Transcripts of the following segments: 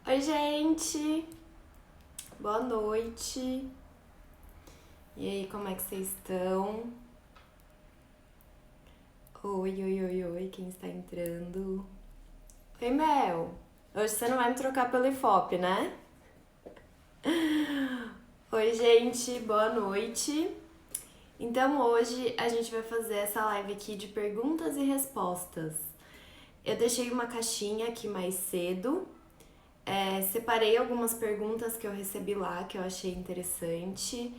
Oi, gente! Boa noite! E aí, como é que vocês estão? Oi, quem está entrando? Oi, Mel! Hoje você não vai me trocar pelo Ifop, né? Oi, gente! Boa noite! Então, hoje a gente vai fazer essa live aqui de perguntas e respostas. Eu deixei uma caixinha aqui mais cedo. Separei algumas perguntas que eu recebi lá, que eu achei interessante.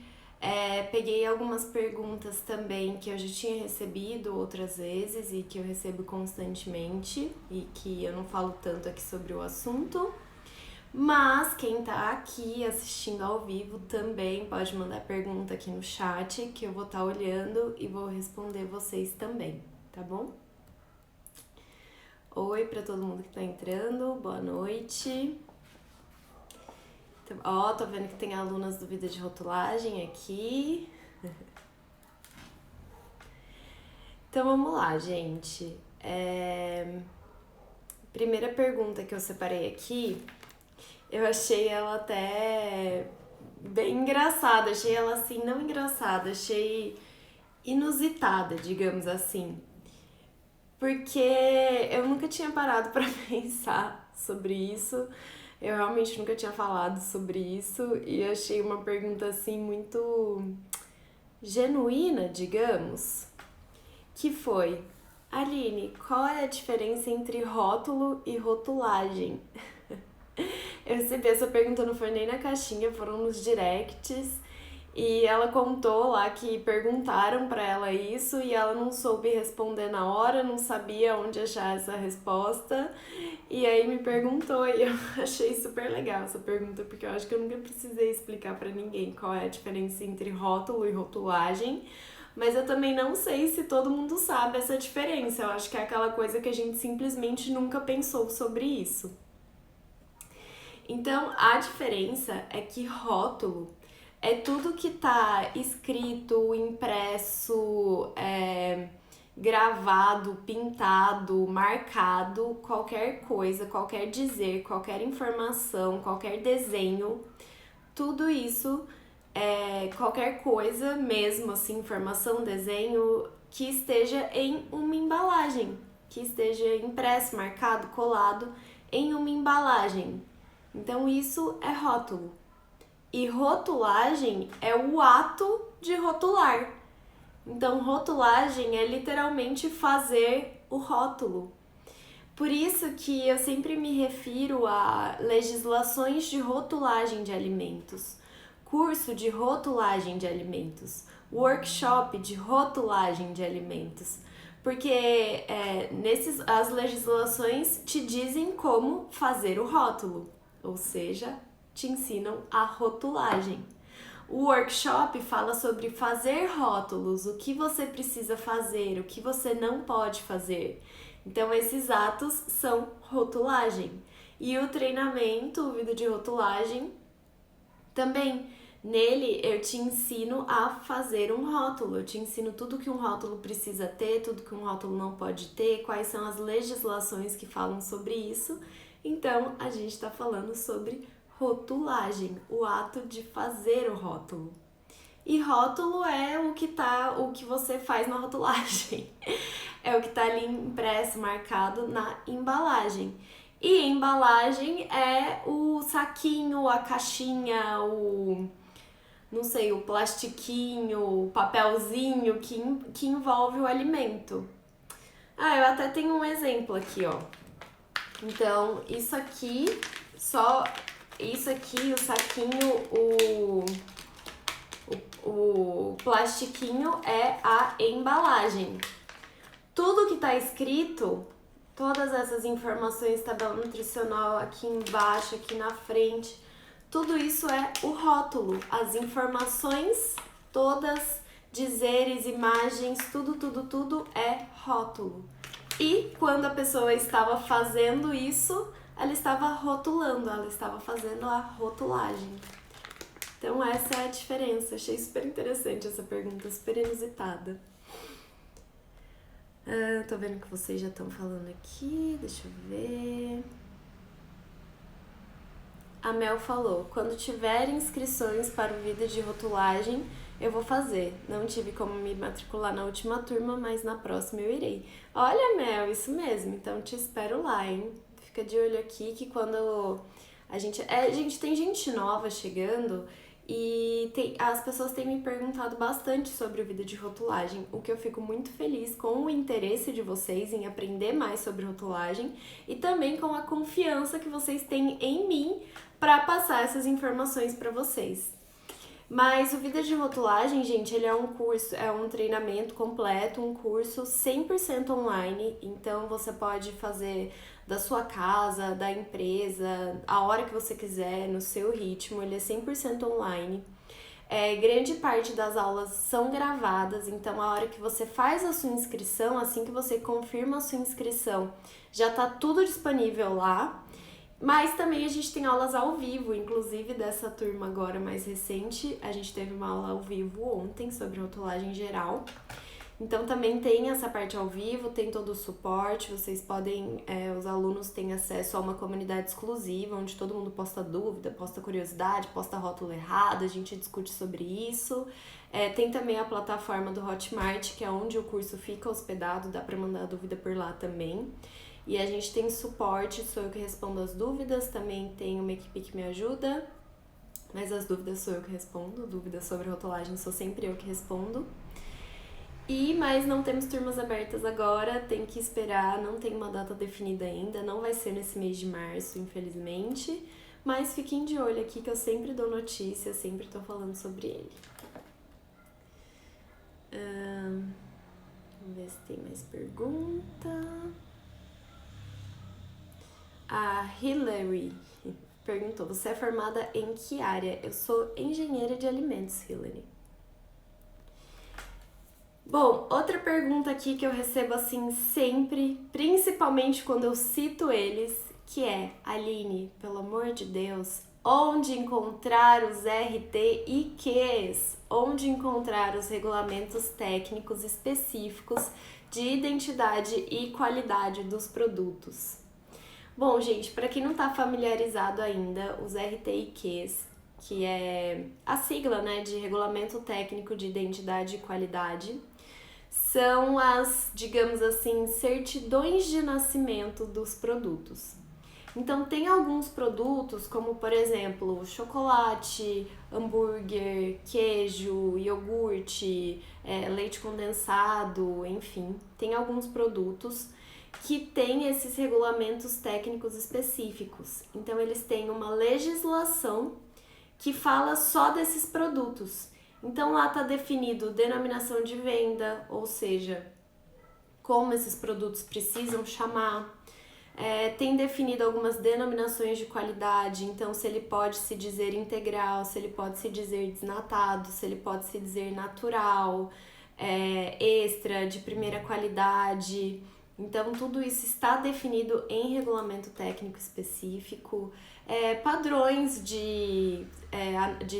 Peguei algumas perguntas também que eu já tinha recebido outras vezes e que eu recebo constantemente e que eu não falo tanto aqui sobre o assunto. Mas quem tá aqui assistindo ao vivo também pode mandar pergunta aqui no chat que eu vou estar olhando e vou responder vocês também, tá bom? Oi para todo mundo que tá entrando, boa noite. Ó, tô vendo que tem alunas do Vida de Rotulagem aqui. Então vamos lá, gente. Primeira pergunta que eu separei aqui, eu achei ela até bem engraçada. Achei ela assim, não engraçada, achei inusitada, digamos assim. Porque eu nunca tinha parado pra pensar sobre isso. Eu realmente nunca tinha falado sobre isso e achei uma pergunta assim muito genuína, digamos, que foi: Aline, qual é a diferença entre rótulo e rotulagem? Eu recebi essa pergunta, não foi nem na caixinha, foram nos directs. E ela contou lá que perguntaram pra ela isso e ela não soube responder na hora, não sabia onde achar essa resposta. E aí me perguntou e eu achei super legal essa pergunta, porque eu acho que eu nunca precisei explicar pra ninguém qual é a diferença entre rótulo e rotulagem. Mas eu também não sei se todo mundo sabe essa diferença. Eu acho que é aquela coisa que a gente simplesmente nunca pensou sobre isso. Então, a diferença é que rótulo é tudo que tá escrito, impresso, gravado, pintado, marcado, qualquer coisa, qualquer dizer, qualquer informação, qualquer desenho, tudo isso, qualquer coisa mesmo, assim, informação, desenho, que esteja em uma embalagem, que esteja impresso, marcado, colado em uma embalagem. Então isso é rótulo. E rotulagem é o ato de rotular. Então, rotulagem é literalmente fazer o rótulo. Por isso que eu sempre me refiro a legislações de rotulagem de alimentos, curso de rotulagem de alimentos, workshop de rotulagem de alimentos, porque as legislações te dizem como fazer o rótulo, ou seja, te ensinam a rotulagem. O workshop fala sobre fazer rótulos, o que você precisa fazer, o que você não pode fazer. Então, esses atos são rotulagem. E o treinamento, o vídeo de rotulagem, também. Nele, eu te ensino a fazer um rótulo. Eu te ensino tudo que um rótulo precisa ter, tudo que um rótulo não pode ter, quais são as legislações que falam sobre isso. Então, a gente está falando sobre rotulagem, o ato de fazer o rótulo. E rótulo é o que você faz na rotulagem. É o que tá ali impresso, marcado na embalagem. E embalagem é o saquinho, a caixinha, não sei, o plastiquinho, o papelzinho que envolve o alimento. Eu até tenho um exemplo aqui, ó. Então, isso aqui, o saquinho, o plastiquinho é a embalagem. Tudo que tá escrito, todas essas informações, tabela nutricional aqui embaixo, aqui na frente, tudo isso é o rótulo. As informações todas, dizeres, imagens, tudo é rótulo. E quando a pessoa estava fazendo isso, ela estava rotulando, ela estava fazendo a rotulagem. Então essa é a diferença. Achei super interessante essa pergunta, super inusitada. Tô vendo que vocês já estão falando aqui, deixa eu ver. A Mel falou, quando tiver inscrições para o vídeo de rotulagem, eu vou fazer. Não tive como me matricular na última turma, mas na próxima eu irei. Olha, Mel, isso mesmo. Então te espero lá, hein? Fica de olho aqui que quando gente tem gente nova chegando e as pessoas têm me perguntado bastante sobre o vídeo de rotulagem, o que eu fico muito feliz com o interesse de vocês em aprender mais sobre rotulagem e também com a confiança que vocês têm em mim para passar essas informações para vocês. Mas o vídeo de rotulagem, gente, ele é um curso, é um treinamento completo, um curso 100% online, então você pode fazer da sua casa, da empresa, a hora que você quiser, no seu ritmo, ele é 100% online. Grande parte das aulas são gravadas, então a hora que você faz a sua inscrição, assim que você confirma a sua inscrição, já tá tudo disponível lá. Mas também a gente tem aulas ao vivo, inclusive dessa turma agora mais recente, a gente teve uma aula ao vivo ontem sobre rotulagem geral. Então também tem essa parte ao vivo, tem todo o suporte, vocês podem, os alunos têm acesso a uma comunidade exclusiva, onde todo mundo posta dúvida, posta curiosidade, posta rótulo errado, a gente discute sobre isso. Tem também a plataforma do Hotmart, que é onde o curso fica hospedado, dá para mandar dúvida por lá também. E a gente tem suporte, sou eu que respondo as dúvidas, também tem uma equipe que me ajuda, mas as dúvidas sou eu que respondo, dúvidas sobre rotulagem sou sempre eu que respondo. Mas não temos turmas abertas agora, tem que esperar, não tem uma data definida ainda, não vai ser nesse mês de março, infelizmente, mas fiquem de olho aqui que eu sempre dou notícia, sempre tô falando sobre ele. Vamos ver se tem mais pergunta. A Hillary perguntou, você é formada em que área? Eu sou engenheira de alimentos, Hillary. Bom, outra pergunta aqui que eu recebo assim sempre, principalmente quando eu cito eles, que é, Aline, pelo amor de Deus, onde encontrar os RTIQs? Onde encontrar os regulamentos técnicos específicos de identidade e qualidade dos produtos? Bom, gente, para quem não está familiarizado ainda, os RTIQs, que é a sigla, né, de Regulamento Técnico de Identidade e Qualidade, são as, digamos assim, certidões de nascimento dos produtos. Então, tem alguns produtos, como por exemplo, chocolate, hambúrguer, queijo, iogurte, leite condensado, enfim, tem alguns produtos que tem esses regulamentos técnicos específicos. Então, eles têm uma legislação que fala só desses produtos. Então, lá está definido denominação de venda, ou seja, como esses produtos precisam chamar. Tem definido algumas denominações de qualidade, então se ele pode se dizer integral, se ele pode se dizer desnatado, se ele pode se dizer natural, extra, de primeira qualidade. Então, tudo isso está definido em regulamento técnico específico, padrões de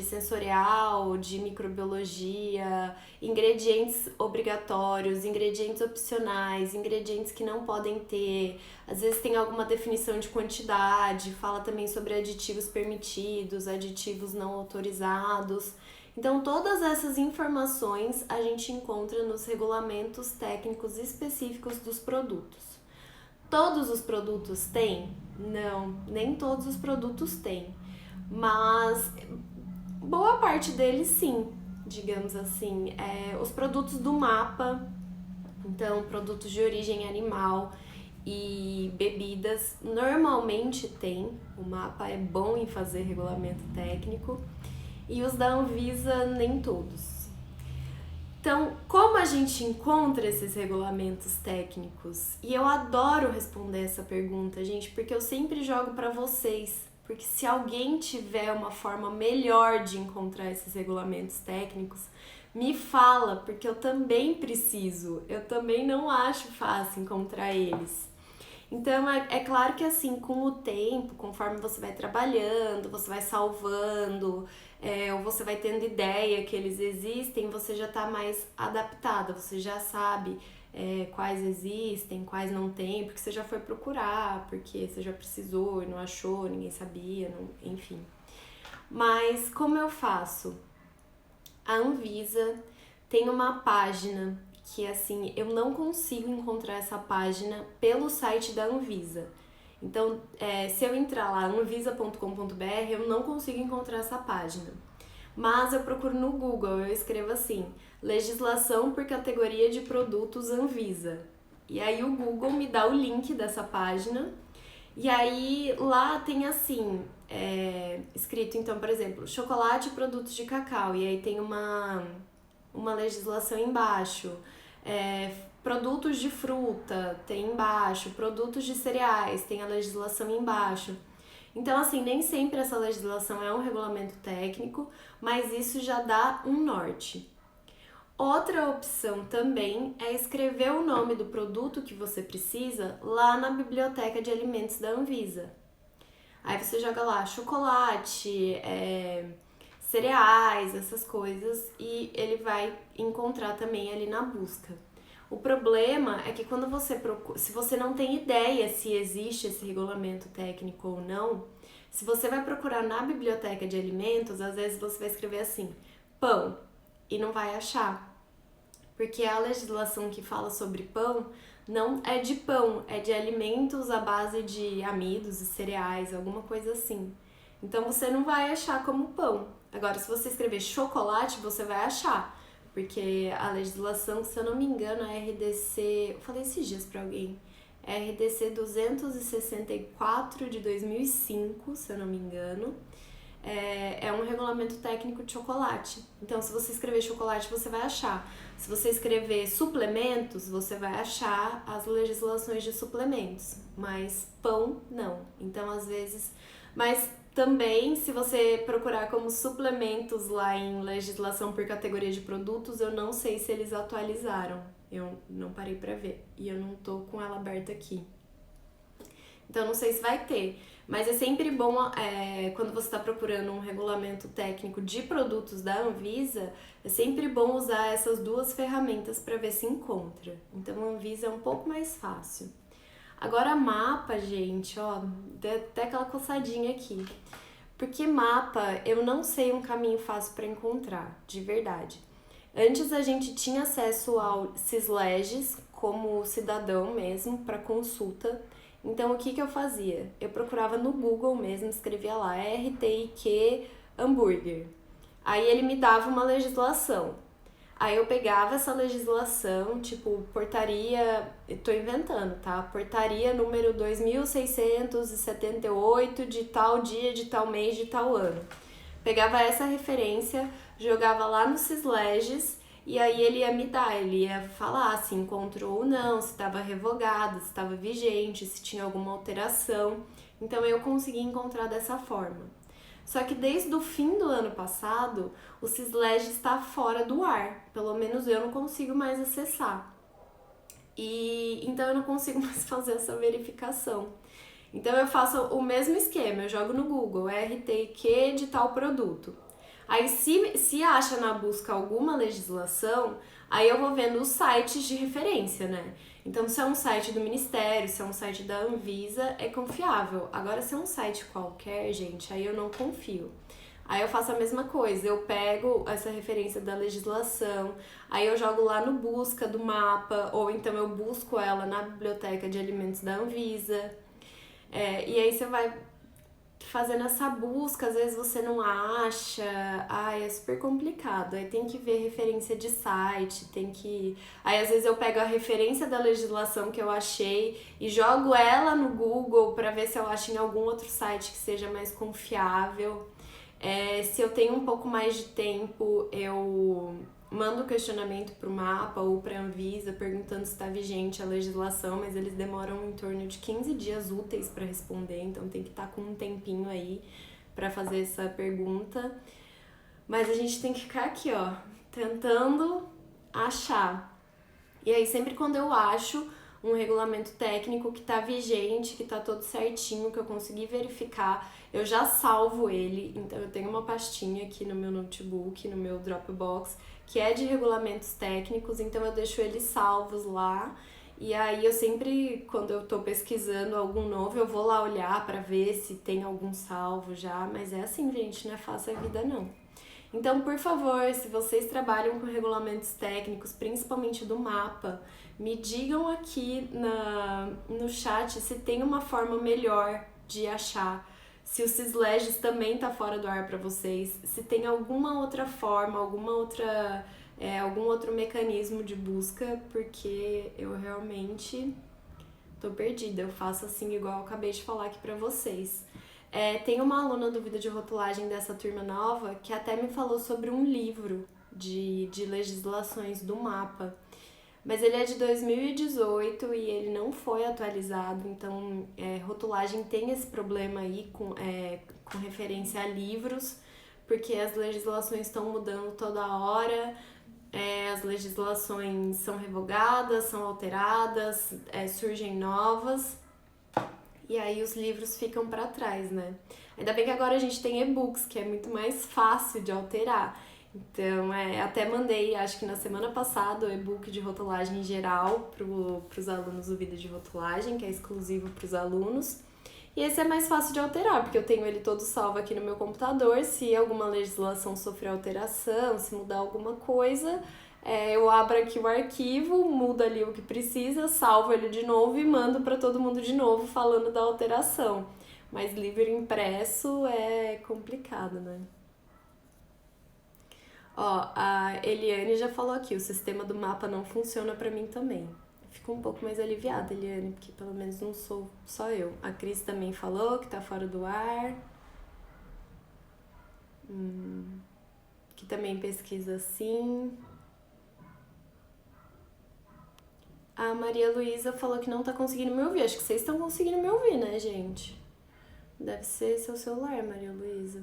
sensorial, de microbiologia, ingredientes obrigatórios, ingredientes opcionais, ingredientes que não podem ter. Às vezes tem alguma definição de quantidade, fala também sobre aditivos permitidos, aditivos não autorizados. Então, todas essas informações a gente encontra nos regulamentos técnicos específicos dos produtos. Todos os produtos têm? Não, nem todos os produtos têm, mas boa parte deles sim, digamos assim. Os produtos do MAPA, então produtos de origem animal e bebidas, normalmente tem. O MAPA é bom em fazer regulamento técnico. E os da Anvisa, nem todos. Então, como a gente encontra esses regulamentos técnicos? E eu adoro responder essa pergunta, gente, porque eu sempre jogo para vocês. Porque se alguém tiver uma forma melhor de encontrar esses regulamentos técnicos, me fala, porque eu também preciso. Eu também não acho fácil encontrar eles. Então, é claro que assim, com o tempo, conforme você vai trabalhando, você vai salvando, ou você vai tendo ideia que eles existem, você já está mais adaptada, você já sabe quais existem, quais não tem, porque você já foi procurar, porque você já precisou e não achou, ninguém sabia, enfim. Mas como eu faço? A Anvisa tem uma página que, assim, eu não consigo encontrar essa página pelo site da Anvisa. Então, se eu entrar lá, anvisa.com.br, eu não consigo encontrar essa página. Mas eu procuro no Google, eu escrevo assim, legislação por categoria de produtos Anvisa. E aí o Google me dá o link dessa página. E aí lá tem assim, escrito então, por exemplo, chocolate e produtos de cacau. E aí tem uma legislação embaixo. Produtos de fruta tem embaixo. Produtos de cereais tem a legislação embaixo. Então, assim, nem sempre essa legislação é um regulamento técnico, mas isso já dá um norte. Outra opção também é escrever o nome do produto que você precisa lá na biblioteca de alimentos da Anvisa. Aí você joga lá chocolate, cereais, essas coisas, e ele vai encontrar também ali na busca. O problema é que quando você procura, se você não tem ideia se existe esse regulamento técnico ou não, se você vai procurar na biblioteca de alimentos, às vezes você vai escrever assim, pão, e não vai achar. Porque a legislação que fala sobre pão não é de pão, é de alimentos à base de amidos e cereais, alguma coisa assim. Então você não vai achar como pão. Agora, se você escrever chocolate, você vai achar. Porque a legislação, se eu não me engano, é RDC... Eu falei esses dias pra alguém. É RDC 264 de 2005, se eu não me engano. É um regulamento técnico de chocolate. Então, se você escrever chocolate, você vai achar. Se você escrever suplementos, você vai achar as legislações de suplementos. Mas pão, não. Então, às vezes... Mas também, se você procurar como suplementos lá em legislação por categoria de produtos, eu não sei se eles atualizaram. Eu não parei pra ver. E eu não tô com ela aberta aqui. Então, não sei se vai ter. Mas é sempre bom, quando você está procurando um regulamento técnico de produtos da Anvisa, é sempre bom usar essas duas ferramentas para ver se encontra. Então, a Anvisa é um pouco mais fácil. Agora, mapa, gente, ó, deu até aquela coçadinha aqui. Porque mapa, eu não sei um caminho fácil para encontrar, de verdade. Antes a gente tinha acesso ao Sisleges como cidadão mesmo, para consulta. Então, o que eu fazia? Eu procurava no Google mesmo, escrevia lá RTIQ hambúrguer. Aí ele me dava uma legislação. Aí eu pegava essa legislação, tipo, portaria, eu tô inventando, tá? Portaria número 2678 de tal dia, de tal mês, de tal ano. Pegava essa referência, jogava lá no Sisleges e aí ele ia me dar, ele ia falar se encontrou ou não, se estava revogado, se estava vigente, se tinha alguma alteração. Então eu consegui encontrar dessa forma. Só que desde o fim do ano passado, o Sisleges está fora do ar. Pelo menos eu não consigo mais acessar. E então eu não consigo mais fazer essa verificação. Então eu faço o mesmo esquema, eu jogo no Google RTQ de tal produto. Aí se acha na busca alguma legislação, aí eu vou vendo os sites de referência, né? Então se é um site do Ministério, se é um site da Anvisa, é confiável. Agora se é um site qualquer, gente, aí eu não confio. Aí eu faço a mesma coisa, eu pego essa referência da legislação, aí eu jogo lá no busca do mapa, ou então eu busco ela na biblioteca de alimentos da Anvisa. E aí você vai fazendo essa busca, às vezes você não acha, é super complicado, aí tem que ver referência de site, aí às vezes eu pego a referência da legislação que eu achei e jogo ela no Google para ver se eu acho em algum outro site que seja mais confiável. Se eu tenho um pouco mais de tempo, eu mando questionamento para o mapa ou para a Anvisa perguntando se está vigente a legislação, mas eles demoram em torno de 15 dias úteis para responder, então tem que estar com um tempinho aí para fazer essa pergunta. Mas a gente tem que ficar aqui, ó, tentando achar. E aí sempre quando eu acho um regulamento técnico que tá vigente, que tá todo certinho, que eu consegui verificar, eu já salvo ele. Então eu tenho uma pastinha aqui no meu notebook, no meu Dropbox, que é de regulamentos técnicos, então eu deixo eles salvos lá. E aí eu sempre, quando eu tô pesquisando algum novo, eu vou lá olhar pra ver se tem algum salvo já, mas é assim, gente, não é fácil a vida não. Então, por favor, se vocês trabalham com regulamentos técnicos, principalmente do mapa, me digam aqui no chat se tem uma forma melhor de achar, se o Sysleges também tá fora do ar para vocês, se tem alguma outra forma, algum outro mecanismo de busca, porque eu realmente tô perdida. Eu faço assim igual eu acabei de falar aqui pra vocês. Tem uma aluna do Vida de Rotulagem dessa turma nova que até me falou sobre um livro de legislações do mapa. Mas ele é de 2018 e ele não foi atualizado, então rotulagem tem esse problema aí com referência a livros, porque as legislações estão mudando toda hora, as legislações são revogadas, são alteradas, surgem novas. E aí os livros ficam para trás, né? Ainda bem que agora a gente tem e-books, que é muito mais fácil de alterar. Então, até mandei, acho que na semana passada, o e-book de rotulagem geral para os alunos do Vida de Rotulagem, que é exclusivo para os alunos. E esse é mais fácil de alterar, porque eu tenho ele todo salvo aqui no meu computador. Se alguma legislação sofrer alteração, se mudar alguma coisa, eu abro aqui o arquivo, mudo ali o que precisa, salvo ele de novo e mando para todo mundo de novo falando da alteração. Mas livro impresso é complicado, né? Ó, a Eliane já falou aqui, o sistema do mapa não funciona pra mim também. Fico um pouco mais aliviada, Eliane, porque pelo menos não sou só eu. A Cris também falou que tá fora do ar. Que também pesquisa assim. A Maria Luísa falou que não tá conseguindo me ouvir. Acho que vocês estão conseguindo me ouvir, né, gente? Deve ser seu celular, Maria Luísa.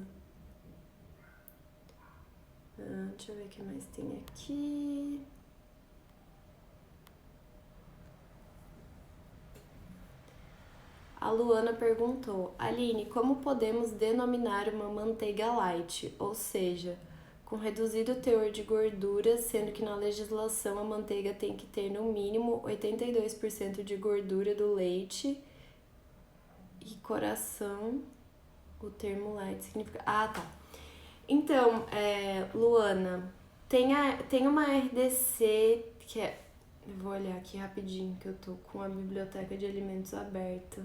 Deixa eu ver o que mais tem aqui. A Luana perguntou: Aline, como podemos denominar uma manteiga light? Ou seja, com reduzido teor de gordura, sendo que na legislação a manteiga tem que ter no mínimo 82% de gordura do leite e coração. O termo light significa... Ah, tá. Então, Luana, tem uma RDC que é... Eu vou olhar aqui rapidinho, que eu tô com a biblioteca de alimentos aberta.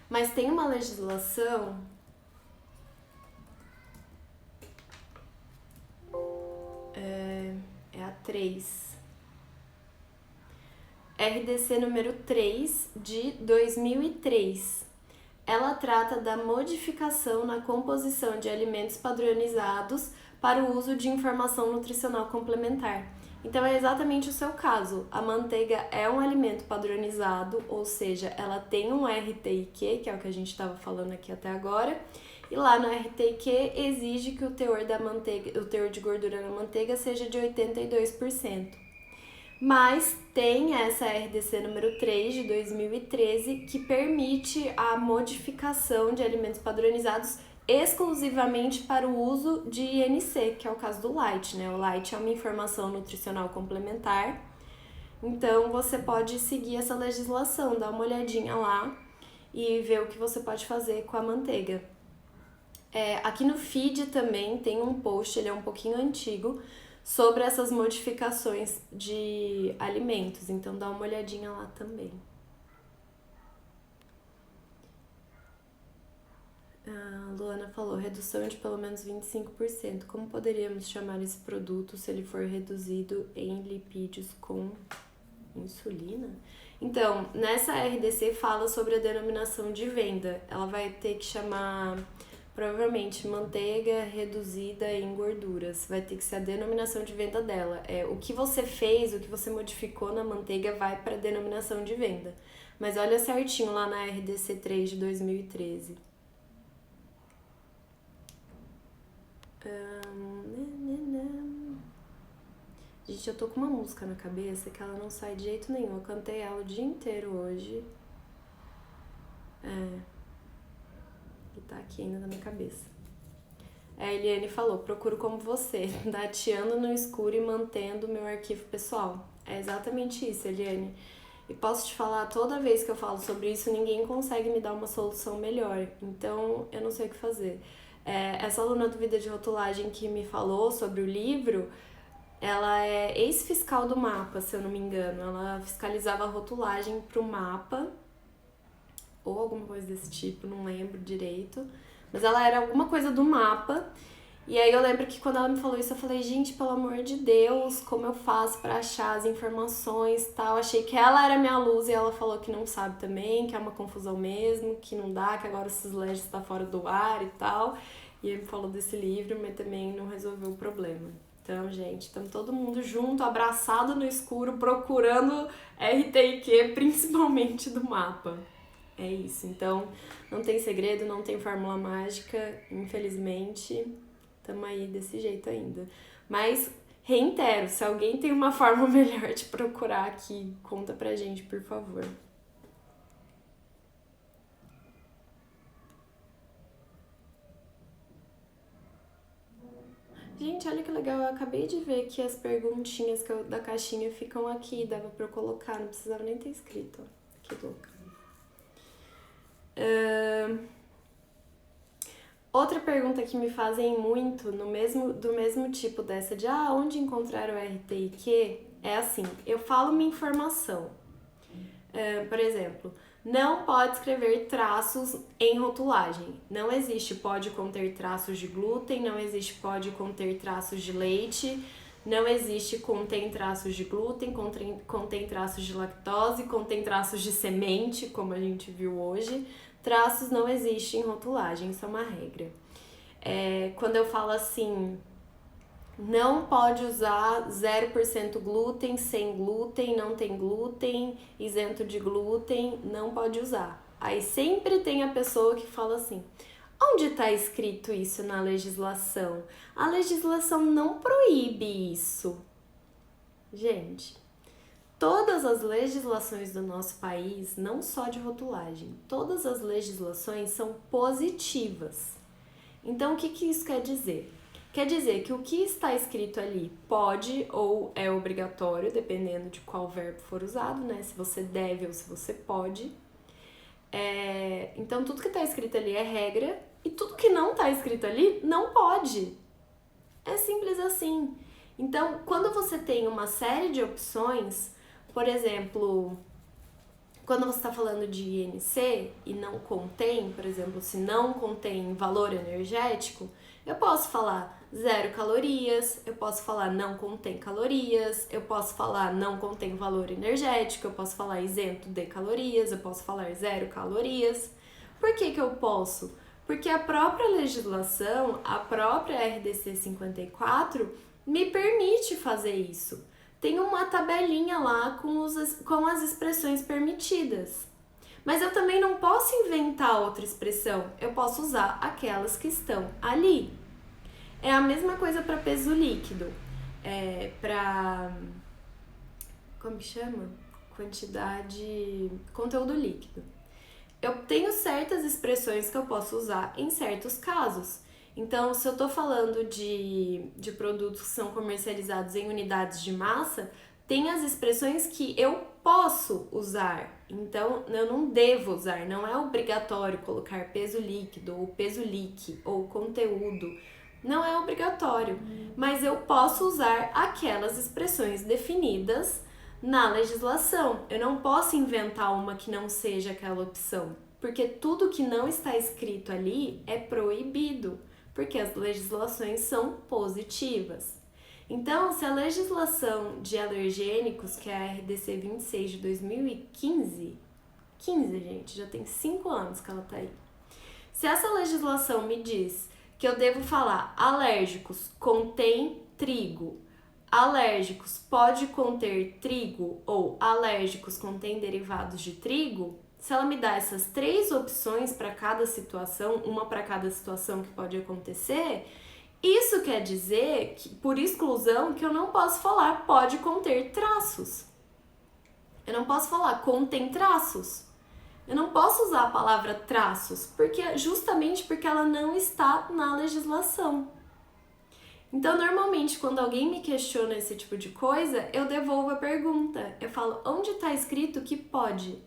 Mas tem uma legislação... É a 3. RDC número 3 de 2003. Ela trata da modificação na composição de alimentos padronizados para o uso de informação nutricional complementar. Então é exatamente o seu caso. A manteiga é um alimento padronizado, ou seja, ela tem um RTIQ, que é o que a gente estava falando aqui até agora, e lá no RTIQ exige que o teor de gordura na manteiga seja de 82%. Mas tem essa RDC número 3 de 2013 que permite a modificação de alimentos padronizados exclusivamente para o uso de INC, que é o caso do light, né? O light é uma informação nutricional complementar, então você pode seguir essa legislação, dar uma olhadinha lá e ver o que você pode fazer com a manteiga. Aqui no feed também tem um post, ele é um pouquinho antigo, sobre essas modificações de alimentos, então dá uma olhadinha lá também. A Luana falou, redução de pelo menos 25%. Como poderíamos chamar esse produto se ele for reduzido em lipídios com insulina? Então, nessa RDC fala sobre a denominação de venda. Ela vai ter que chamar... Provavelmente manteiga reduzida em gorduras, vai ter que ser a denominação de venda dela. O que você fez, o que você modificou na manteiga vai para a denominação de venda. Mas olha certinho lá na RDC 3 de 2013. Gente, eu tô com uma música na cabeça que ela não sai de jeito nenhum. Eu cantei ela o dia inteiro hoje. E tá aqui ainda na minha cabeça. A Eliane falou, procuro como você, tateando no escuro e mantendo meu arquivo pessoal. É exatamente isso, Eliane. E posso te falar, toda vez que eu falo sobre isso, ninguém consegue me dar uma solução melhor. Então, eu não sei o que fazer. Essa aluna do Vida de Rotulagem que me falou sobre o livro, ela é ex-fiscal do mapa, se eu não me engano. Ela fiscalizava a rotulagem pro mapa, ou alguma coisa desse tipo, não lembro direito. Mas ela era alguma coisa do mapa. E aí eu lembro que quando ela me falou isso, eu falei, gente, pelo amor de Deus, como eu faço pra achar as informações e tal? Achei que ela era minha luz e ela falou que não sabe também, que é uma confusão mesmo, que não dá, que agora o Syslegis está fora do ar e tal. E ele me falou desse livro, mas também não resolveu o problema. Então, gente, estamos todo mundo junto, abraçado no escuro, procurando RTIQ, principalmente do mapa. É isso. Então, não tem segredo, não tem fórmula mágica, infelizmente. Tamo aí desse jeito ainda. Mas, reitero, se alguém tem uma forma melhor de procurar aqui, conta pra gente, por favor. Gente, olha que legal, eu acabei de ver que as perguntinhas da caixinha ficam aqui, dava pra eu colocar, não precisava nem ter escrito, ó. Que louca. Outra pergunta que me fazem muito, do mesmo tipo dessa de onde encontrar o RTIQ, é assim, eu falo uma informação. Por exemplo, não pode escrever traços em rotulagem. Não existe pode conter traços de glúten, não existe pode conter traços de leite, não existe contém traços de glúten, contém traços de lactose, contém traços de semente, como a gente viu hoje. Traços não existem em rotulagem, isso é uma regra. Quando eu falo assim, não pode usar 0% glúten, sem glúten, não tem glúten, isento de glúten, não pode usar. Aí sempre tem a pessoa que fala assim, onde está escrito isso na legislação? A legislação não proíbe isso. Gente, todas as legislações do nosso país, não só de rotulagem, todas as legislações são positivas. Então, o que isso quer dizer? Quer dizer que o que está escrito ali pode ou é obrigatório, dependendo de qual verbo for usado, né? Se você deve ou se você pode. Então, tudo que está escrito ali é regra e tudo que não está escrito ali não pode. É simples assim. Então, quando você tem uma série de opções, por exemplo, quando você está falando de INC e não contém, por exemplo, se não contém valor energético, eu posso falar 0 calorias, eu posso falar não contém calorias, eu posso falar não contém valor energético, eu posso falar isento de calorias, eu posso falar 0 calorias. Por que eu posso? Porque a própria legislação, a própria RDC 54, me permite fazer isso. Tem uma tabelinha lá com as expressões permitidas. Mas eu também não posso inventar outra expressão, eu posso usar aquelas que estão ali. É a mesma coisa para peso líquido, para... como que chama? Conteúdo líquido. Eu tenho certas expressões que eu posso usar em certos casos. Então, se eu tô falando de produtos que são comercializados em unidades de massa, tem as expressões que eu posso usar. Então, eu não devo usar, não é obrigatório colocar peso líquido, ou peso líquido, ou conteúdo. Não é obrigatório, mas eu posso usar aquelas expressões definidas na legislação. Eu não posso inventar uma que não seja aquela opção, porque tudo que não está escrito ali é proibido, porque as legislações são positivas. Então, se a legislação de alergênicos, que é a RDC 26 de 2015, gente, já tem 5 anos que ela tá aí. Se essa legislação me diz que eu devo falar alérgicos contém trigo, alérgicos pode conter trigo ou alérgicos contém derivados de trigo, se ela me dá essas 3 opções para cada situação, uma para cada situação que pode acontecer, isso quer dizer, que, por exclusão, que eu não posso falar pode conter traços. Eu não posso falar contém traços. Eu não posso usar a palavra traços, justamente porque ela não está na legislação. Então, normalmente, quando alguém me questiona esse tipo de coisa, eu devolvo a pergunta. Eu falo, onde está escrito que pode?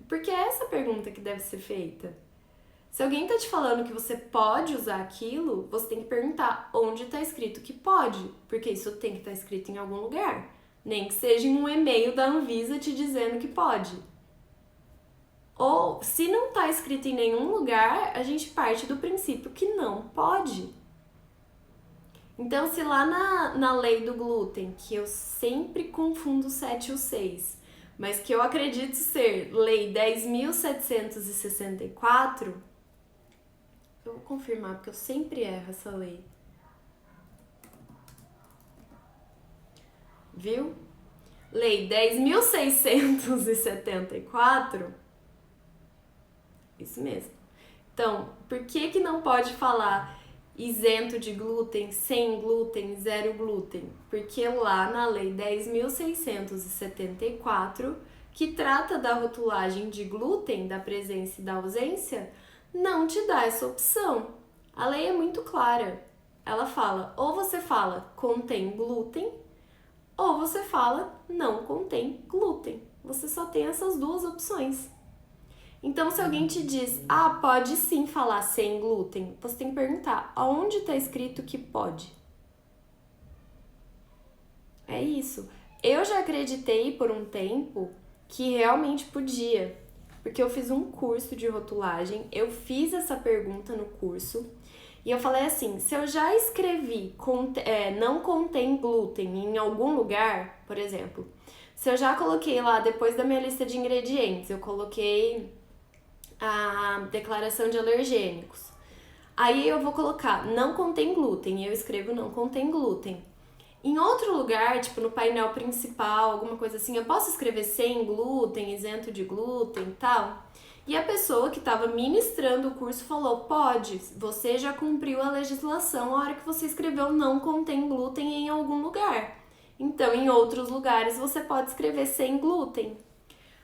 Porque é essa pergunta que deve ser feita. Se alguém está te falando que você pode usar aquilo, você tem que perguntar onde está escrito que pode, porque isso tem que estar escrito em algum lugar. Nem que seja em um e-mail da Anvisa te dizendo que pode. Ou, se não está escrito em nenhum lugar, a gente parte do princípio que não pode. Então, se lá na lei do glúten, que eu sempre confundo o 7 e o 6, mas que eu acredito ser lei 10.764, eu vou confirmar, porque eu sempre erro essa lei. Viu? Lei 10.674. Isso mesmo. Então, por que não pode falar isento de glúten, sem glúten, zero glúten? Porque lá na lei 10.674, que trata da rotulagem de glúten, da presença e da ausência, não te dá essa opção. A lei é muito clara. Ela fala, ou você fala contém glúten, ou você fala não contém glúten. Você só tem essas duas opções. Então, se alguém te diz, pode sim falar sem glúten, você tem que perguntar, aonde está escrito que pode? É isso. Eu já acreditei por um tempo que realmente podia, porque eu fiz um curso de rotulagem, eu fiz essa pergunta no curso, e eu falei assim, se eu já escrevi não contém glúten em algum lugar, por exemplo, se eu já coloquei lá, depois da minha lista de ingredientes, eu coloquei a declaração de alergênicos. Aí eu vou colocar não contém glúten, e eu escrevo não contém glúten. Em outro lugar, tipo no painel principal, alguma coisa assim, eu posso escrever sem glúten, isento de glúten e tal? E a pessoa que estava ministrando o curso falou, pode, você já cumpriu a legislação a hora que você escreveu não contém glúten em algum lugar. Então, em outros lugares, você pode escrever sem glúten.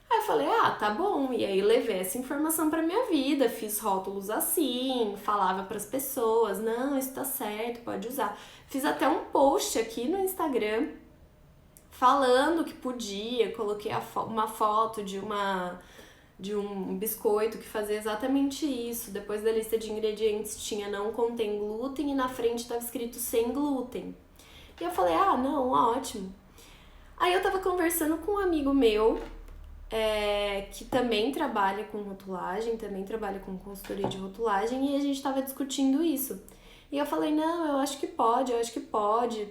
Aí eu falei, tá bom. E aí levei essa informação pra minha vida, fiz rótulos assim, falava pras pessoas, não, isso tá certo, pode usar. Fiz até um post aqui no Instagram falando que podia, coloquei uma foto de um biscoito que fazia exatamente isso. Depois da lista de ingredientes tinha não contém glúten e na frente estava escrito sem glúten. E eu falei, não, ótimo. Aí eu tava conversando com um amigo meu, que também trabalha com rotulagem, também trabalha com consultoria de rotulagem, e a gente tava discutindo isso. E eu falei, não, eu acho que pode,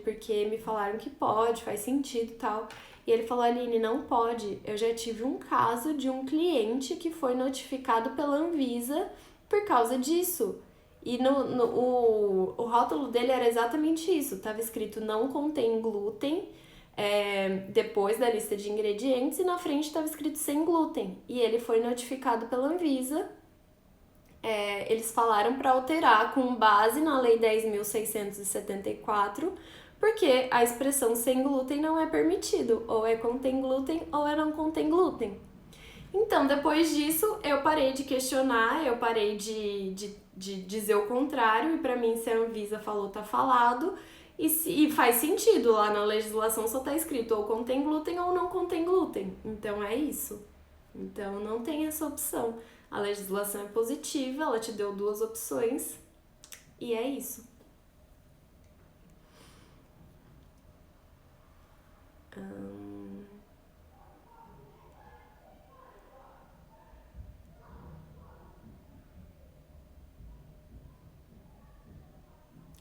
porque me falaram que pode, faz sentido e tal. E ele falou, Aline, não pode. Eu já tive um caso de um cliente que foi notificado pela Anvisa por causa disso. E o rótulo dele era exatamente isso, tava escrito não contém glúten, depois da lista de ingredientes, e na frente estava escrito sem glúten. E ele foi notificado pela Anvisa. Eles falaram para alterar com base na lei 10.674, porque a expressão sem glúten não é permitido, ou é contém glúten ou é não contém glúten. Então, depois disso, eu parei de questionar, eu parei de dizer o contrário, e para mim, se a Anvisa falou, tá falado. E faz sentido, lá na legislação só tá escrito ou contém glúten ou não contém glúten. Então é isso. Então não tem essa opção. A legislação é positiva, ela te deu duas opções e é isso.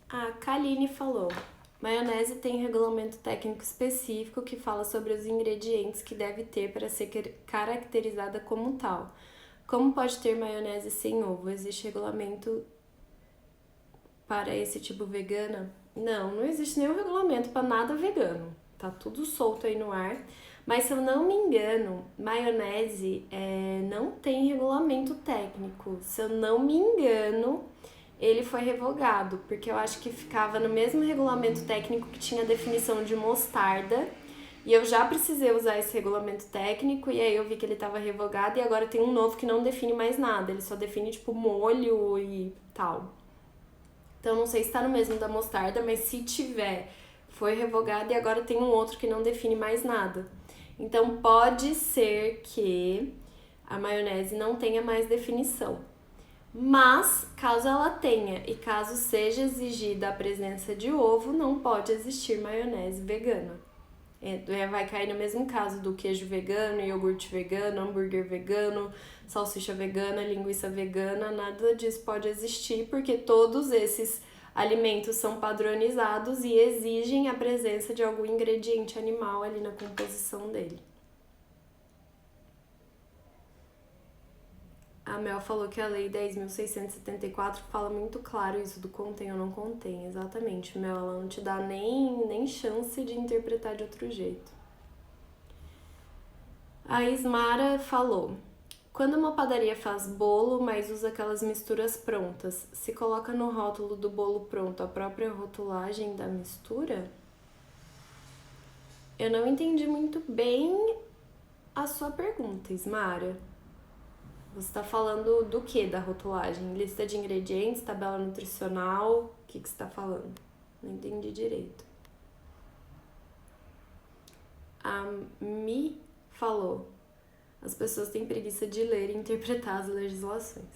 A Kaline falou, maionese tem regulamento técnico específico que fala sobre os ingredientes que deve ter para ser caracterizada como tal. Como pode ter maionese sem ovo? Existe regulamento para esse tipo vegana? Não existe nenhum regulamento para nada vegano. Tá tudo solto aí no ar. Mas se eu não me engano, maionese não tem regulamento técnico. Se eu não me engano, ele foi revogado, porque eu acho que ficava no mesmo regulamento técnico que tinha a definição de mostarda, E eu já precisei usar esse regulamento técnico, e aí eu vi que ele estava revogado, e agora tem um novo que não define mais nada, ele só define, tipo, molho e tal. Então não sei se tá no mesmo da mostarda, mas se tiver, foi revogado e agora tem um outro que não define mais nada. Então pode ser que a maionese não tenha mais definição. Mas, caso ela tenha e caso seja exigida a presença de ovo, não pode existir maionese vegana. Vai cair no mesmo caso do queijo vegano, iogurte vegano, hambúrguer vegano, salsicha vegana, linguiça vegana, nada disso pode existir porque todos esses alimentos são padronizados e exigem a presença de algum ingrediente animal ali na composição dele. A Mel falou que a Lei 10.674 fala muito claro isso do contém ou não contém. Exatamente, Mel, ela não te dá nem chance de interpretar de outro jeito. A Ismara falou: quando uma padaria faz bolo, mas usa aquelas misturas prontas, se coloca no rótulo do bolo pronto a própria rotulagem da mistura? Eu não entendi muito bem a sua pergunta, Ismara. Você está falando do que da rotulagem? Lista de ingredientes, tabela nutricional? O que você está falando? Não entendi direito. A Mi falou: as pessoas têm preguiça de ler e interpretar as legislações.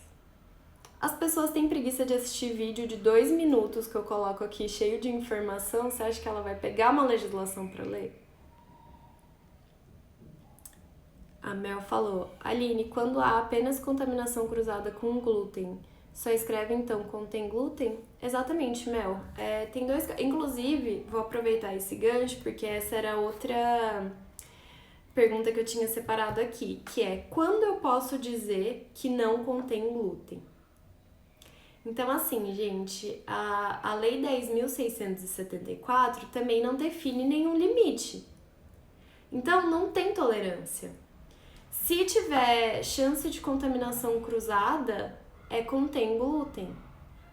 As pessoas têm preguiça de assistir vídeo de 2 minutos que eu coloco aqui cheio de informação. Você acha que ela vai pegar uma legislação para ler? A Mel falou: Aline, quando há apenas contaminação cruzada com glúten, só escreve então contém glúten? Exatamente, Mel. Tem dois. Inclusive, vou aproveitar esse gancho porque essa era outra pergunta que eu tinha separado aqui, que é: quando eu posso dizer que não contém glúten? Então, assim, gente, a Lei 10.674 também não define nenhum limite. Então, não tem tolerância. Se tiver chance de contaminação cruzada, contém glúten.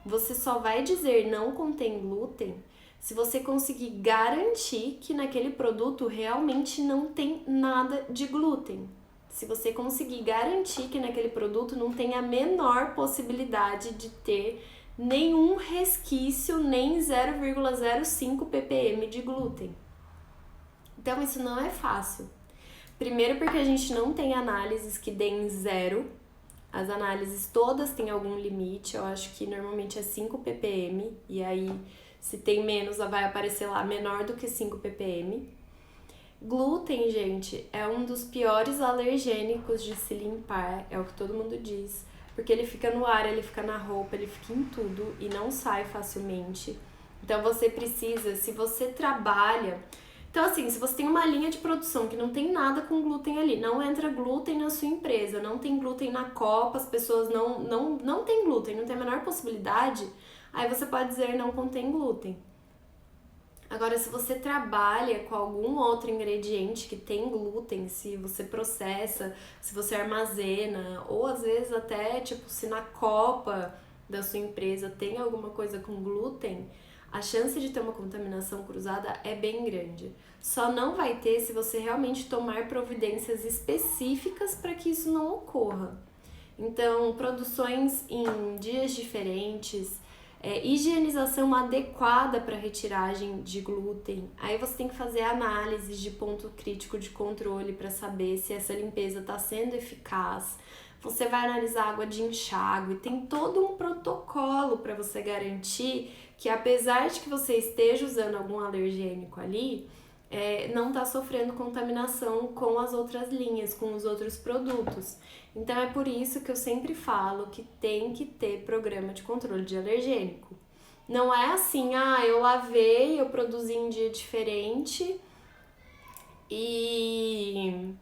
Você só vai dizer não contém glúten se você conseguir garantir que naquele produto realmente não tem nada de glúten. Se você conseguir garantir que naquele produto não tem a menor possibilidade de ter nenhum resquício, nem 0,05 ppm de glúten. Então isso não é fácil. Primeiro porque a gente não tem análises que deem 0. As análises todas têm algum limite, eu acho que normalmente é 5 ppm, e aí se tem menos vai aparecer lá menor do que 5 ppm. Glúten, gente, é um dos piores alergênicos de se limpar, é o que todo mundo diz, porque ele fica no ar, ele fica na roupa, ele fica em tudo e não sai facilmente. Então você precisa, se você trabalha... Então, assim, se você tem uma linha de produção que não tem nada com glúten ali, não entra glúten na sua empresa, não tem glúten na copa, as pessoas não tem glúten, não tem a menor possibilidade, aí você pode dizer não contém glúten. Agora, se você trabalha com algum outro ingrediente que tem glúten, se você processa, se você armazena, ou às vezes até, tipo, se na copa da sua empresa tem alguma coisa com glúten, a chance de ter uma contaminação cruzada é bem grande. Só não vai ter se você realmente tomar providências específicas para que isso não ocorra. Então, produções em dias diferentes, higienização adequada para retiragem de glúten. Aí você tem que fazer análises de ponto crítico de controle para saber se essa limpeza está sendo eficaz. Você vai analisar água de enxágue, tem todo um protocolo para você garantir que, apesar de que você esteja usando algum alergênico ali, não está sofrendo contaminação com as outras linhas, com os outros produtos. Então é por isso que eu sempre falo que tem que ter programa de controle de alergênico. Não é assim, eu lavei, eu produzi em dia diferente e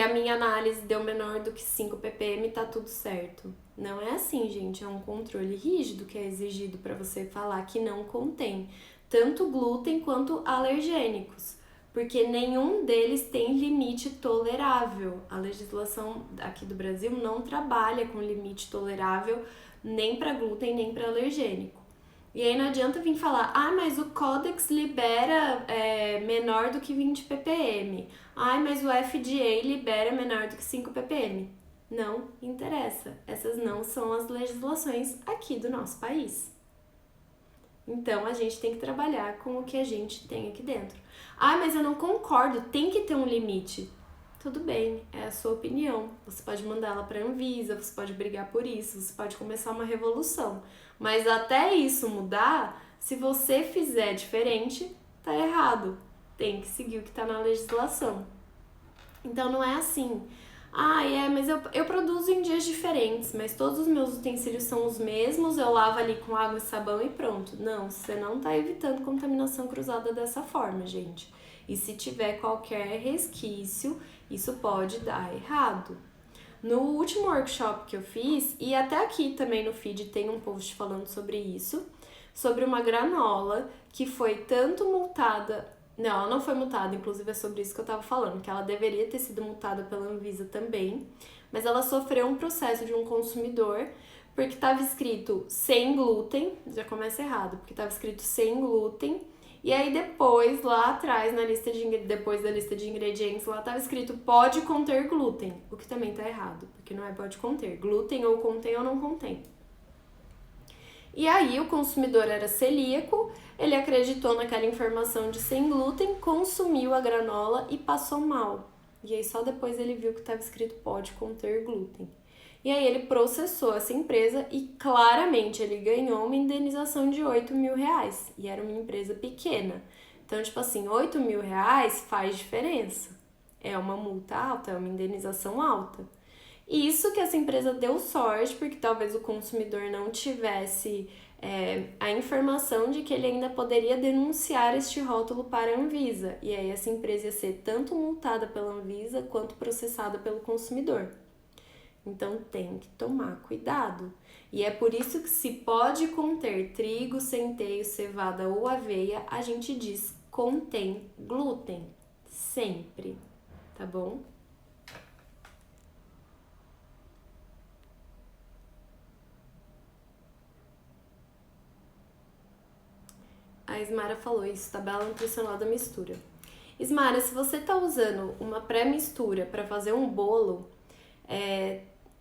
a minha análise deu menor do que 5 ppm, tá tudo certo. Não é assim, gente, é um controle rígido que é exigido para você falar que não contém tanto glúten quanto alergênicos, porque nenhum deles tem limite tolerável. A legislação aqui do Brasil não trabalha com limite tolerável nem para glúten nem para alergênico. E aí não adianta vir falar, mas o Codex libera menor do que 20 ppm. Mas o FDA libera menor do que 5 ppm. Não interessa. Essas não são as legislações aqui do nosso país. Então a gente tem que trabalhar com o que a gente tem aqui dentro. Mas eu não concordo, tem que ter um limite. Tudo bem, é a sua opinião. Você pode mandar ela para a Anvisa, você pode brigar por isso, você pode começar uma revolução. Mas até isso mudar, se você fizer diferente, tá errado. Tem que seguir o que tá na legislação. Então não é assim. Mas eu produzo em dias diferentes, mas todos os meus utensílios são os mesmos, eu lavo ali com água e sabão e pronto. Não, você não tá evitando contaminação cruzada dessa forma, gente. E se tiver qualquer resquício, isso pode dar errado. No último workshop que eu fiz, e até aqui também no feed tem um post falando sobre isso, sobre uma granola que foi tanto multada. Não, ela não foi multada, inclusive é sobre isso que eu tava falando, que ela deveria ter sido multada pela Anvisa também, mas ela sofreu um processo de um consumidor porque estava escrito sem glúten, já começa errado, porque estava escrito sem glúten, e aí depois, lá atrás, depois da lista de ingredientes, lá estava escrito pode conter glúten, o que também tá errado, porque não é pode conter, glúten ou contém ou não contém. E aí o consumidor era celíaco, ele acreditou naquela informação de sem glúten, consumiu a granola e passou mal. E aí só depois ele viu que estava escrito pode conter glúten. E aí ele processou essa empresa e claramente ele ganhou uma indenização de R$8.000. E era uma empresa pequena. Então, tipo assim, R$8.000 faz diferença. É uma multa alta, é uma indenização alta. Isso que essa empresa deu sorte, porque talvez o consumidor não tivesse a informação de que ele ainda poderia denunciar este rótulo para a Anvisa. E aí essa empresa ia ser tanto multada pela Anvisa quanto processada pelo consumidor. Então tem que tomar cuidado. E é por isso que se pode conter trigo, centeio, cevada ou aveia, a gente diz contém glúten. Sempre, tá bom? A Ismara falou isso, tabela nutricional da mistura. Ismara, se você tá usando uma pré-mistura para fazer um bolo,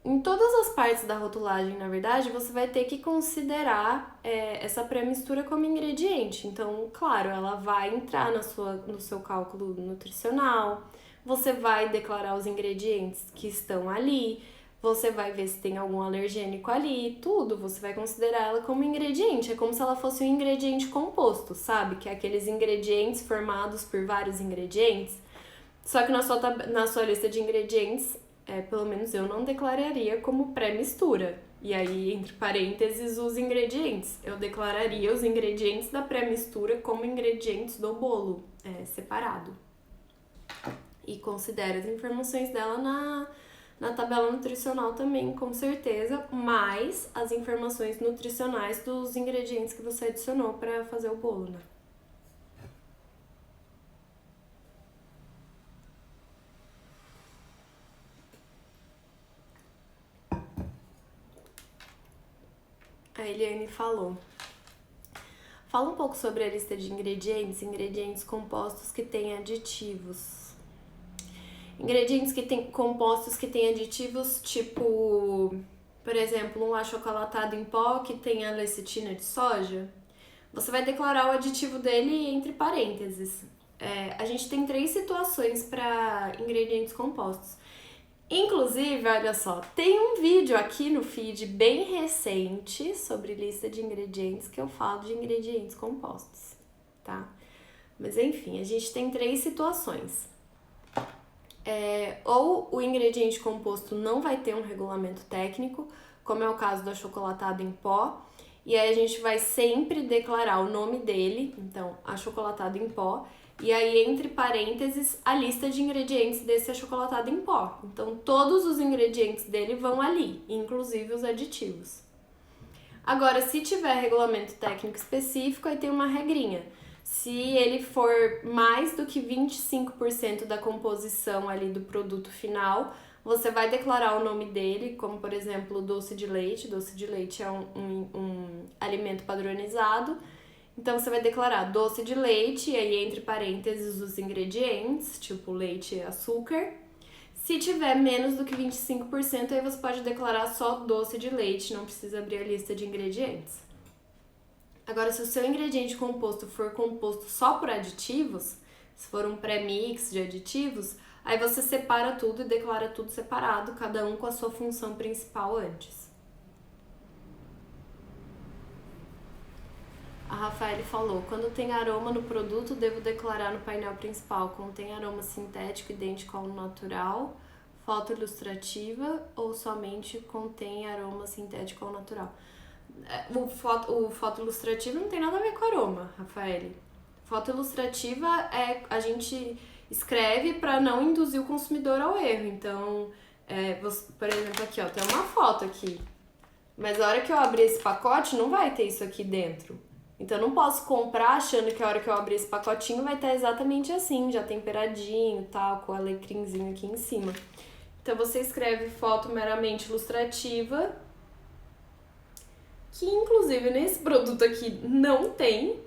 em todas as partes da rotulagem, na verdade, você vai ter que considerar essa pré-mistura como ingrediente. Então, claro, ela vai entrar no seu cálculo nutricional, você vai declarar os ingredientes que estão ali, você vai ver se tem algum alergênico ali, tudo, você vai considerar ela como ingrediente. É como se ela fosse um ingrediente composto, sabe? Que é aqueles ingredientes formados por vários ingredientes. Só que na sua lista de ingredientes, pelo menos eu não declararia como pré-mistura. E aí, entre parênteses, os ingredientes. Eu declararia os ingredientes da pré-mistura como ingredientes do bolo, separado. E considero as informações dela na tabela nutricional também, com certeza, mais as informações nutricionais dos ingredientes que você adicionou para fazer o bolo, né? A Eliane falou. Fala um pouco sobre a lista de ingredientes compostos que têm aditivos. Ingredientes compostos que têm aditivos tipo, por exemplo, um achocolatado em pó que tem a lecitina de soja. Você vai declarar o aditivo dele entre parênteses. A gente tem 3 situações para ingredientes compostos. Inclusive, olha só, tem um vídeo aqui no feed bem recente sobre lista de ingredientes que eu falo de ingredientes compostos, tá? Mas enfim, a gente tem 3 situações. Ou o ingrediente composto não vai ter um regulamento técnico, como é o caso do achocolatado em pó, e aí a gente vai sempre declarar o nome dele, então achocolatado em pó, e aí entre parênteses a lista de ingredientes desse achocolatado em pó. Então todos os ingredientes dele vão ali, inclusive os aditivos. Agora, se tiver regulamento técnico específico, aí tem uma regrinha. Se ele for mais do que 25% da composição ali do produto final, Você vai declarar o nome dele, como por exemplo doce de leite. Doce de leite é um alimento padronizado. Então você vai declarar doce de leite e aí entre parênteses os ingredientes, tipo leite e açúcar. Se tiver menos do que 25%, aí você pode declarar só doce de leite, não precisa abrir a lista de ingredientes. Agora, se o seu ingrediente composto for composto só por aditivos, se for um pré-mix de aditivos, aí você separa tudo e declara tudo separado, cada um com a sua função principal antes. A Rafael falou, quando tem aroma no produto, devo declarar no painel principal, contém aroma sintético idêntico ao natural, foto ilustrativa ou somente contém aroma sintético ao natural? O foto ilustrativo não tem nada a ver com aroma, Rafael. Foto ilustrativa é a gente escreve para não induzir o consumidor ao erro. Então, por exemplo, aqui, ó, tem uma foto aqui. Mas a hora que eu abrir esse pacote, não vai ter isso aqui dentro. Então, eu não posso comprar achando que a hora que eu abrir esse pacotinho vai estar exatamente assim, já temperadinho, tal, com o alecrimzinho aqui em cima. Então, você escreve foto meramente ilustrativa, que inclusive nesse produto aqui não tem.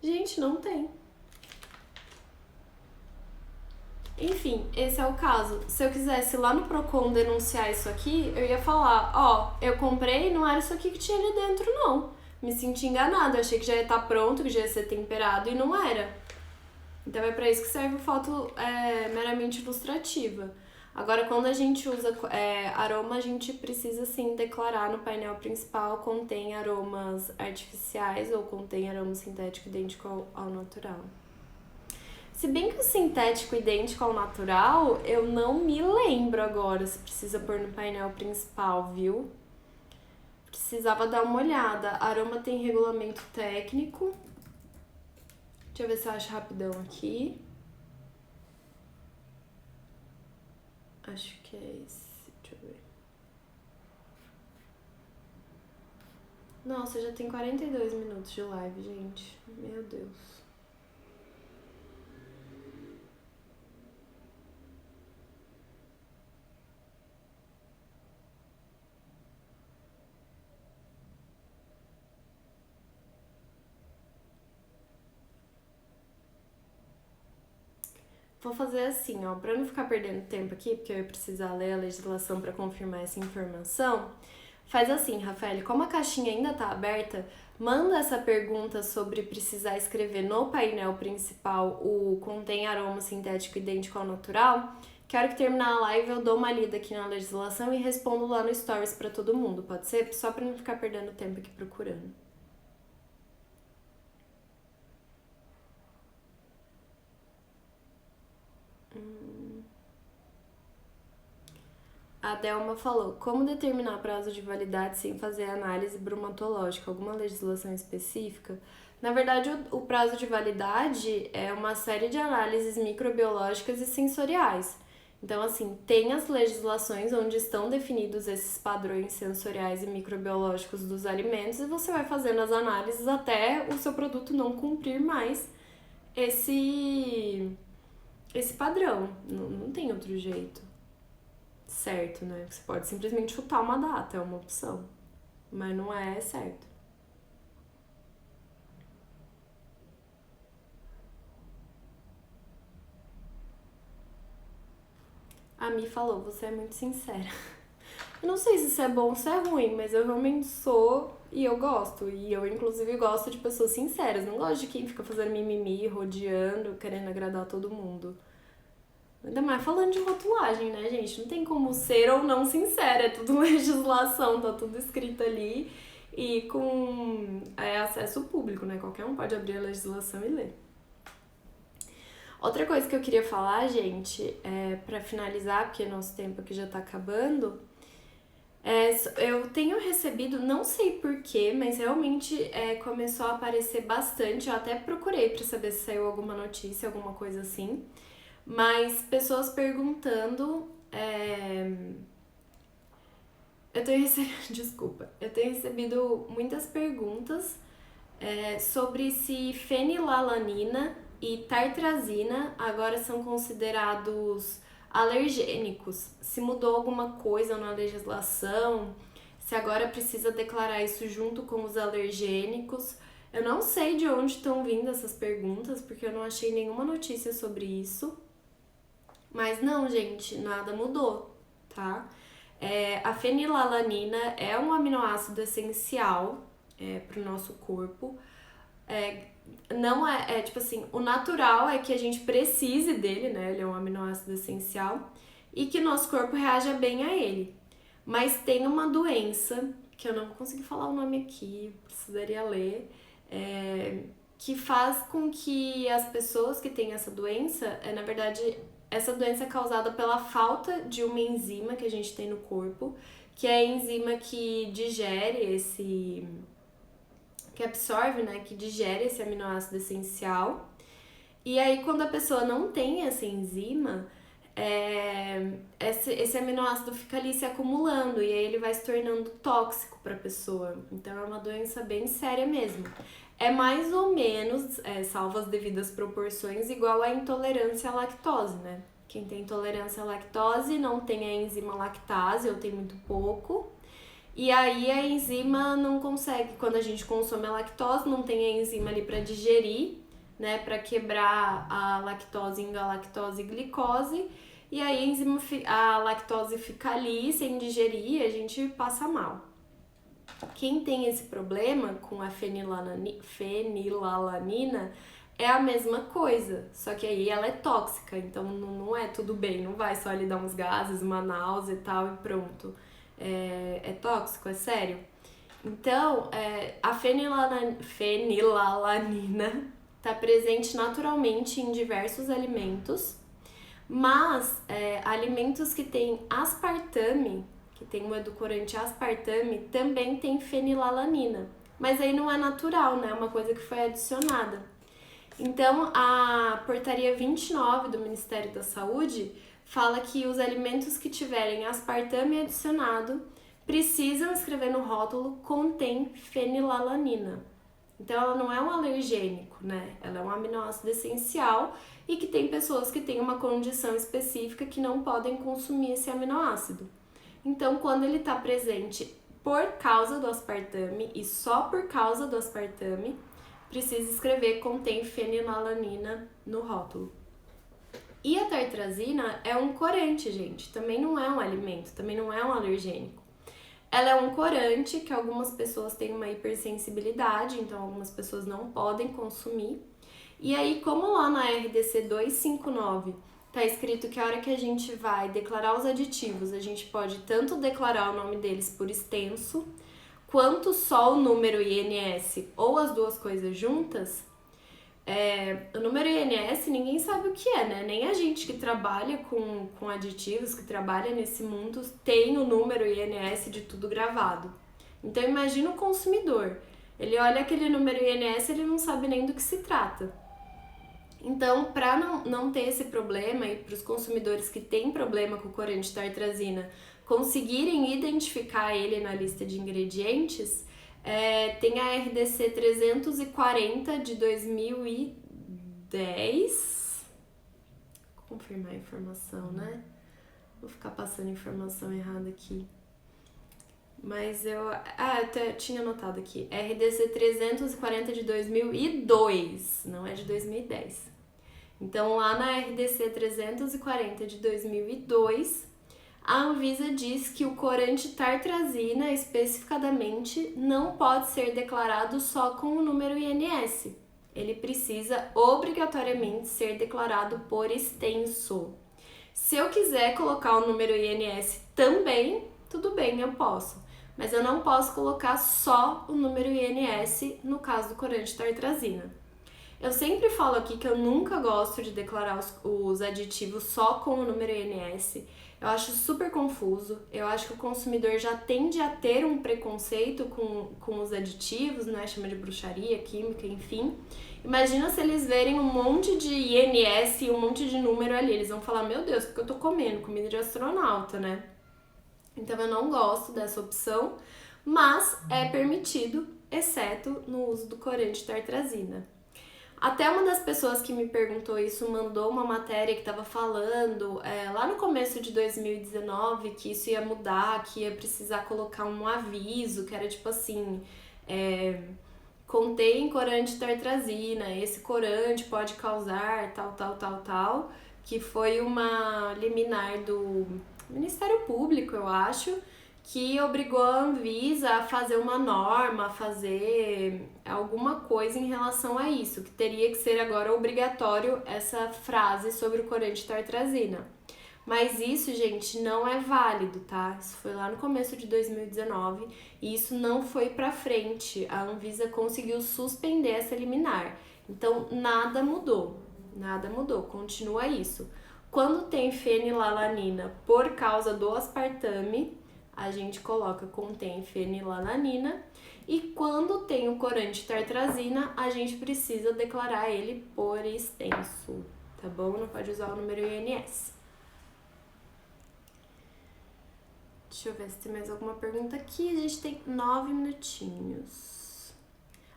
Gente, não tem. Enfim, esse é o caso. Se eu quisesse lá no Procon denunciar isso aqui, eu ia falar, ó, eu comprei, não era isso aqui que tinha ali dentro, não. Me senti enganada, eu achei que já ia estar pronto, que já ia ser temperado e não era. Então é pra isso que serve foto meramente ilustrativa. Agora, quando a gente usa aroma, a gente precisa sim declarar no painel principal contém aromas artificiais ou contém aroma sintético idêntico ao natural. Se bem que o sintético idêntico ao natural, eu não me lembro agora se precisa pôr no painel principal, viu? Precisava dar uma olhada. Aroma tem regulamento técnico. Deixa eu ver se eu acho rapidão aqui. Acho que é esse. Deixa eu ver. Nossa, já tem 42 minutos de live, gente. Meu Deus. Vou fazer assim, ó, pra não ficar perdendo tempo aqui, porque eu ia precisar ler a legislação pra confirmar essa informação. Faz assim, Rafael, como a caixinha ainda tá aberta, manda essa pergunta sobre precisar escrever no painel principal o contém aroma sintético idêntico ao natural, que a hora que terminar a live eu dou uma lida aqui na legislação e respondo lá no Stories pra todo mundo, pode ser? Só pra não ficar perdendo tempo aqui procurando. A Delma falou, como determinar prazo de validade sem fazer análise bromatológica? Alguma legislação específica? Na verdade, o prazo de validade é uma série de análises microbiológicas e sensoriais. Então, assim, tem as legislações onde estão definidos esses padrões sensoriais e microbiológicos dos alimentos e você vai fazendo as análises até o seu produto não cumprir mais esse padrão. Não tem outro jeito certo, né? Você pode simplesmente chutar uma data, é uma opção, mas não é certo. A Mi falou, você é muito sincera. Eu não sei se isso é bom ou se é ruim, mas eu realmente sou e eu gosto. E eu, inclusive, gosto de pessoas sinceras. Não gosto de quem fica fazendo mimimi, rodeando, querendo agradar todo mundo. Ainda mais falando de rotulagem, né, gente? Não tem como ser ou não sincera, é tudo legislação, tá tudo escrito ali e com acesso público, né? Qualquer um pode abrir a legislação e ler. Outra coisa que eu queria falar, gente, pra finalizar, porque nosso tempo aqui já tá acabando, eu tenho recebido, não sei porquê, mas realmente começou a aparecer bastante, eu até procurei pra saber se saiu alguma notícia, alguma coisa assim, mas pessoas perguntando. Desculpa. Eu tenho recebido muitas perguntas sobre se fenilalanina e tartrazina agora são considerados alergênicos. Se mudou alguma coisa na legislação, se agora precisa declarar isso junto com os alergênicos. Eu não sei de onde estão vindo essas perguntas, porque eu não achei nenhuma notícia sobre isso. Mas não, gente, nada mudou, tá? A fenilalanina é um aminoácido essencial para o nosso corpo. Não tipo assim, o natural é que a gente precise dele, né? Ele é um aminoácido essencial e que nosso corpo reaja bem a ele. Mas tem uma doença, que eu não consegui falar o nome aqui, precisaria ler, que faz com que as pessoas que têm essa doença, na verdade, essa doença é causada pela falta de uma enzima que a gente tem no corpo, que é a enzima que digere que absorve, né, que digere esse aminoácido essencial. E aí, quando a pessoa não tem essa enzima, esse aminoácido fica ali se acumulando e aí ele vai se tornando tóxico para a pessoa. Então, é uma doença bem séria mesmo. É mais ou menos, salvo as devidas proporções, igual à intolerância à lactose, né? Quem tem intolerância à lactose não tem a enzima lactase ou tem muito pouco. E aí a enzima não consegue, quando a gente consome a lactose, não tem a enzima ali para digerir, né, para quebrar a lactose em galactose e glicose, e aí a lactose fica ali sem digerir e a gente passa mal. Quem tem esse problema com a fenilalanina é a mesma coisa, só que aí ela é tóxica, então não é tudo bem, não vai só lhe dar uns gases, uma náusea e tal e pronto. É tóxico, é sério. Então, a fenilalanina está presente naturalmente em diversos alimentos, mas alimentos que têm aspartame, que tem um edulcorante aspartame, também tem fenilalanina. Mas aí não é natural, né? É uma coisa que foi adicionada. Então, a portaria 29 do Ministério da Saúde fala que os alimentos que tiverem aspartame adicionado precisam escrever no rótulo contém fenilalanina. Então ela não é um alergênico, né? Ela é um aminoácido essencial e que tem pessoas que têm uma condição específica que não podem consumir esse aminoácido. Então quando ele está presente por causa do aspartame e só por causa do aspartame, precisa escrever contém fenilalanina no rótulo. E a tartrazina é um corante, gente, também não é um alimento, também não é um alergênico. Ela é um corante que algumas pessoas têm uma hipersensibilidade, então algumas pessoas não podem consumir. E aí, como lá na RDC 259 tá escrito que a hora que a gente vai declarar os aditivos, a gente pode tanto declarar o nome deles por extenso, quanto só o número INS ou as duas coisas juntas. O número INS ninguém sabe o que é, né? Nem a gente que trabalha com aditivos, que trabalha nesse mundo, tem o número INS de tudo gravado. Então imagina o consumidor. Ele olha aquele número INS e ele não sabe nem do que se trata. Então, para não ter esse problema e para os consumidores que têm problema com o corante tartrazina conseguirem identificar ele na lista de ingredientes, tem a RDC 340 de 2010. Vou confirmar a informação, né? Vou ficar passando informação errada aqui. Mas eu tinha anotado aqui. RDC 340 de 2002, não é de 2010. Então, lá na RDC 340 de 2002, a Anvisa diz que o corante tartrazina, especificadamente, não pode ser declarado só com o número INS. Ele precisa obrigatoriamente ser declarado por extenso. Se eu quiser colocar o número INS também, tudo bem, eu posso. Mas eu não posso colocar só o número INS no caso do corante tartrazina. Eu sempre falo aqui que eu nunca gosto de declarar os aditivos só com o número INS. Eu acho super confuso, eu acho que o consumidor já tende a ter um preconceito com os aditivos, né? Chama de bruxaria, química, enfim. Imagina se eles verem um monte de INS e um monte de número ali, eles vão falar, meu Deus, o que eu tô comendo? Comida de astronauta, né? Então eu não gosto dessa opção, mas é permitido, exceto no uso do corante tartrazina. Até uma das pessoas que me perguntou isso mandou uma matéria que estava falando lá no começo de 2019 que isso ia mudar, que ia precisar colocar um aviso, que era tipo assim, contém corante tartrazina, esse corante pode causar tal, tal, tal, tal, que foi uma liminar do Ministério Público, eu acho, que obrigou a Anvisa a fazer uma norma, a fazer alguma coisa em relação a isso, que teria que ser agora obrigatório essa frase sobre o corante tartrazina. Mas isso, gente, não é válido, tá? Isso foi lá no começo de 2019 e isso não foi pra frente. A Anvisa conseguiu suspender essa liminar. Então, nada mudou, continua isso. Quando tem fenilalanina por causa do aspartame, a gente coloca contém fenilalanina. E quando tem o corante tartrazina, a gente precisa declarar ele por extenso, tá bom? Não pode usar o número INS. Deixa eu ver se tem mais alguma pergunta aqui. A gente tem 9 minutinhos.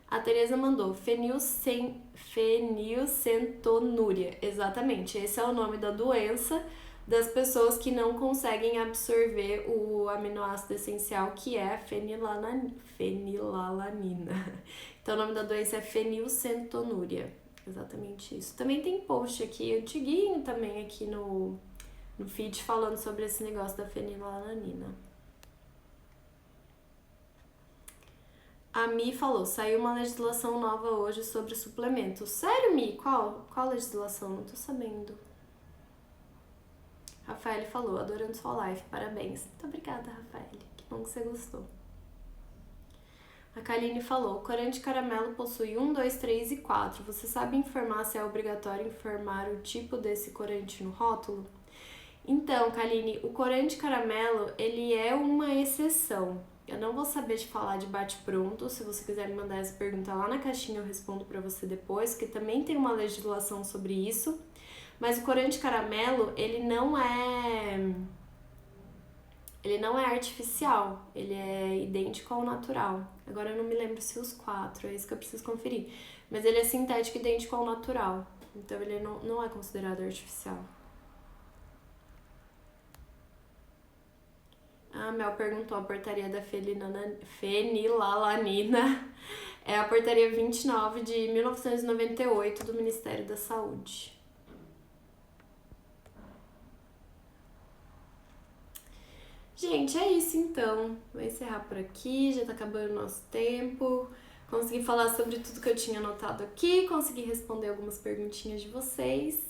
A Tereza mandou fenilcetonúria. Exatamente, esse é o nome da doença das pessoas que não conseguem absorver o aminoácido essencial que é a fenilalanina. Então o nome da doença é fenilcetonúria. Exatamente isso. Também tem post aqui, antiguinho também aqui no feed falando sobre esse negócio da fenilalanina. A Mi falou, saiu uma legislação nova hoje sobre suplementos. Sério, Mi? Qual legislação? Não tô sabendo. Rafael falou, adorando sua live, parabéns. Muito obrigada, Rafael. Que bom que você gostou. A Kaline falou, corante caramelo possui 1, 2, 3 e 4. Você sabe informar se é obrigatório informar o tipo desse corante no rótulo? Então, Kaline, o corante caramelo, ele é uma exceção. Eu não vou saber te falar de bate-pronto. Se você quiser me mandar essa pergunta lá na caixinha, eu respondo pra você depois, que também tem uma legislação sobre isso. Mas o corante caramelo, ele não é artificial, ele é idêntico ao natural. Agora eu não me lembro se os 4, é isso que eu preciso conferir. Mas ele é sintético idêntico ao natural, então ele não é considerado artificial. A Mel perguntou, a portaria da fenilalanina é a portaria 29 de 1998 do Ministério da Saúde. Gente, é isso então. Vou encerrar por aqui, já tá acabando o nosso tempo. Consegui falar sobre tudo que eu tinha anotado aqui, consegui responder algumas perguntinhas de vocês.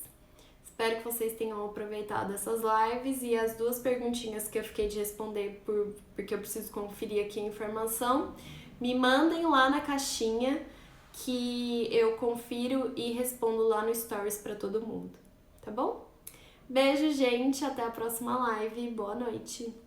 Espero que vocês tenham aproveitado essas lives e as 2 perguntinhas que eu fiquei de responder porque eu preciso conferir aqui a informação. Me mandem lá na caixinha que eu confiro e respondo lá no Stories pra todo mundo, tá bom? Beijo, gente, até a próxima live. Boa noite!